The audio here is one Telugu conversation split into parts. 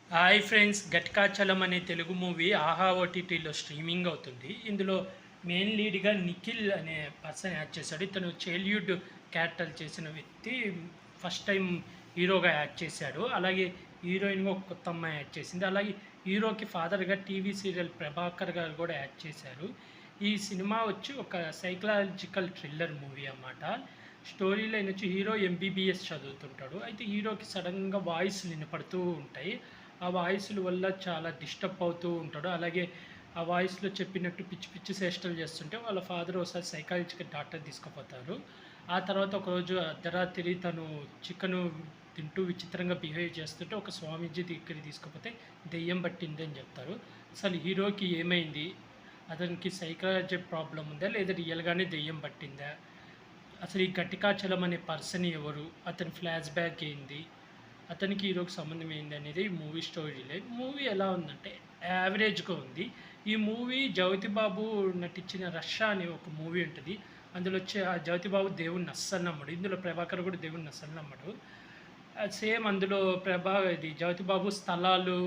హాయ్ ఫ్రెండ్స్, ఘట్కాచలం అనే తెలుగు మూవీ ఆహా ఓటీటీలో స్ట్రీమింగ్ అవుతుంది. ఇందులో మెయిన్ లీడ్గా నిఖిల్ అనే పర్సన్ యాక్ట్ చేశాడు. ఇతను చైల్డ్హుడ్ క్యారెక్టర్ చేసిన వ్యక్తి. ఫస్ట్ టైం హీరోగా యాక్ట్ చేశాడు. అలాగే హీరోయిన్గా ఒక కొత్త అమ్మాయి యాక్ట్ చేసింది. అలాగే హీరోకి ఫాదర్గా టీవీ సీరియల్ ప్రభాకర్ గారు కూడా యాక్ట్ చేశారు. ఈ సినిమా వచ్చి ఒక సైకలాజికల్ థ్రిల్లర్ మూవీ అన్నమాట. స్టోరీ లైన్ వచ్చి హీరో ఎంబీబీఎస్ చదువుతుంటాడు. అయితే హీరోకి సడన్గా వాయిస్లు వినపడుతూ ఉంటాయి. ఆ వాయిస్‌ల వల్ల చాలా డిస్టర్బ్ అవుతూ ఉంటాడు. అలాగే ఆ వాయిస్‌లో చెప్పినట్టు పిచ్చి పిచ్చి చేష్టలు చేస్తుంటే వాళ్ళ ఫాదర్ ఒకసారి సైకాలజికల్ డాక్టర్ తీసుకుపోతారు. ఆ తర్వాత ఒకరోజు అర్ధరాత్రి తను చికెను తింటూ విచిత్రంగా బిహేవ్ చేస్తుంటే ఒక స్వామీజీ దగ్గరికి తీసుకుపోతే దెయ్యం పట్టిందని చెప్తారు. అసలు హీరోకి ఏమైంది? అతనికి సైకాలజీ ప్రాబ్లమ్ ఉందా? లేదా రియల్‌గానే దెయ్యం పట్టిందా? అసలు ఈ ఘటికాచలం అనే పర్సన్ ఎవరు? అతని ఫ్లాష్ బ్యాక్ ఏంది? అతనికి హీరోకి సంబంధం ఏంది అనేది మూవీ స్టోరీ లైన్. మూవీ ఎలా ఉందంటే యావరేజ్‌గా ఉంది. ఈ మూవీ 'జ్యోతి బాబు' నటించిన 'రష్ష' అనే ఒక మూవీ ఉంటది. అందులో వచ్చే ఆ 'జ్యోతి బాబు' దేవుడిని అస్సలు నమ్మడు. ఇందులో 'ప్రభాకర్' కూడా దేవుడిని అస్సలు నమ్మడు. సేమ్ అందులో ఇది 'జ్యోతి బాబు' స్థలాలు,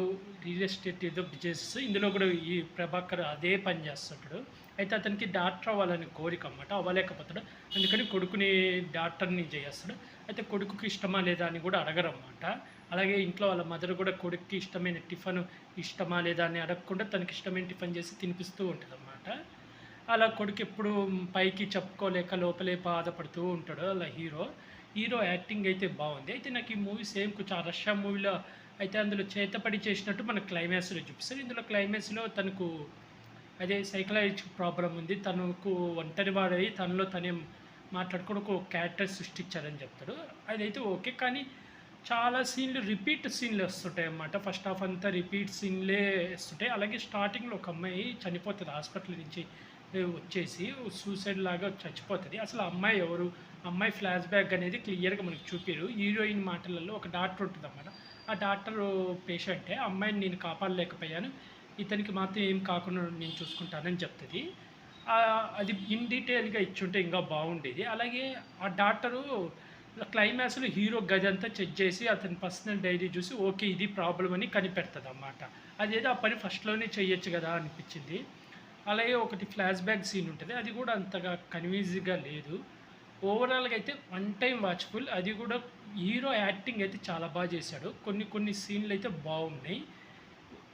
రియల్ ఎస్టేట్ ఏదో బిజినెస్. ఇందులో కూడా ఈ 'ప్రభాకర్' అదే పని చేస్తుంటాడు. అయితే అతనికి డాక్టర్ అవ్వాలని కోరిక అన్నమాట. అవ్వలేకపోతాడు. అందుకని కొడుకుని డాక్టర్‌ని చేసేస్తాడు. అయితే కొడుకుకి ఇష్టమా లేదా అని కూడా అడగరనమాట. అలాగే ఇంట్లో వాళ్ళ మదర్ కూడా కొడుక్కి ఇష్టమైన టిఫను ఇష్టమా లేదా అని అడగకుండా తనకి ఇష్టమైన టిఫిన్ చేసి తినిపిస్తూ ఉంటదనమాట. అలా కొడుకు ఎప్పుడు పైకి చెప్పుకోలేక లోపలే బాధపడుతూ ఉంటాడు అలా హీరో. హీరో యాక్టింగ్ అయితే బాగుంది. అయితే నాకు ఈ మూవీ సేమ్ కొంచెం ఆ 'రష్యా' మూవీలో అయితే అందులో చేతపడి చేసినట్టు మనకు క్లైమాక్స్‌లో చూపిస్తారు. ఇందులో క్లైమాక్స్‌లో తనకు అదే సైకలాజికల్ ప్రాబ్లమ్ ఉంది. తనకు ఒంటరి వాడై తనలో తనే మాట్లాడుకొని ఒక క్యారెక్టర్ సృష్టించారని చెప్తాడు. అదైతే ఓకే. కానీ చాలా సీన్‌లు రిపీట్ సీన్‌లు వస్తుంటాయన్నమాట. ఫస్ట్ హాఫ్ అంతా రిపీట్ సీన్‌లే వస్తుంటాయి. అలాగే స్టార్టింగ్‌లో ఒక అమ్మాయి చనిపోతది హాస్పిటల్ నుంచి వచ్చేసి సూసైడ్ లాగా చచ్చిపోతది. అసలు ఆ అమ్మాయి ఎవరు? అమ్మాయి ఫ్లాష్ బ్యాక్ అనేది క్లియర్‌గా మనకు చూపియరు. హీరోయిన్ మాటలలో ఒక డాక్టర్ ఉంటదన్నమాట. ఆ డాక్టరు పేషెంటే. ఆ అమ్మాయిని నేను కాపాడలేకపోయాను. ఇతనికి మాత్రం ఏం కాకుండా నేను చూసుకుంటానని చెప్తది. అది ఇన్ డీటెయిల్‌గా ఇచ్చుంటే ఇంకా బాగుండేది. అలాగే ఆ డాక్టరు క్లైమాక్స్‌లో హీరో గదంతా చెక్ చేసి అతని పర్సనల్ డైరీ చూసి ఓకే. ఇది ప్రాబ్లమ్ అని కనిపెడతదన్నమాట. అదేదో ఆ పని ఫస్ట్‌లోనే చేయొచ్చు గదా అనిపిచ్చింది. అలాగే ఒకటి ఫ్లాష్ బ్యాక్ సీన్ ఉంటది. అది కూడా అంతగా కన్విన్స్‌గా లేదు. ఓవరాల్‌గా అయితే వన్ టైమ్ వాచబుల్. అది కూడా హీరో యాక్టింగ్ అయితే చాలా చేశాడు. కొన్ని కొన్ని సీన్‌లు అయితే బాగున్నాయి.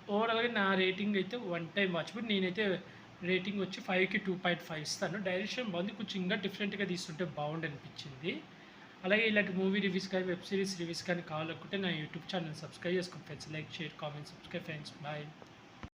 ఓవరాల్‌గా నా రేటింగ్ అయితే వన్ టైమ్ వాచబుల్. నేనైతే రేటింగ్ వచ్చి 5కి 2.5 ఇస్తాను. డైరెక్షన్ బాగుంది. కొంచెం ఇంకా డిఫరెంట్‌గా తీసుంటే బాగుండనిపించింది. అలాగే ఇలాంటి మూవీ రివ్యూస్ కానీ, వెబ్ సీరీస్ రివ్యూస్ కానీ కావాలనుకుంటే నా యూట్యూబ్ ఛానల్ సబ్స్క్రైబ్ చేసుకోండి friends. Like, share, comment, subscribe friends. Bye.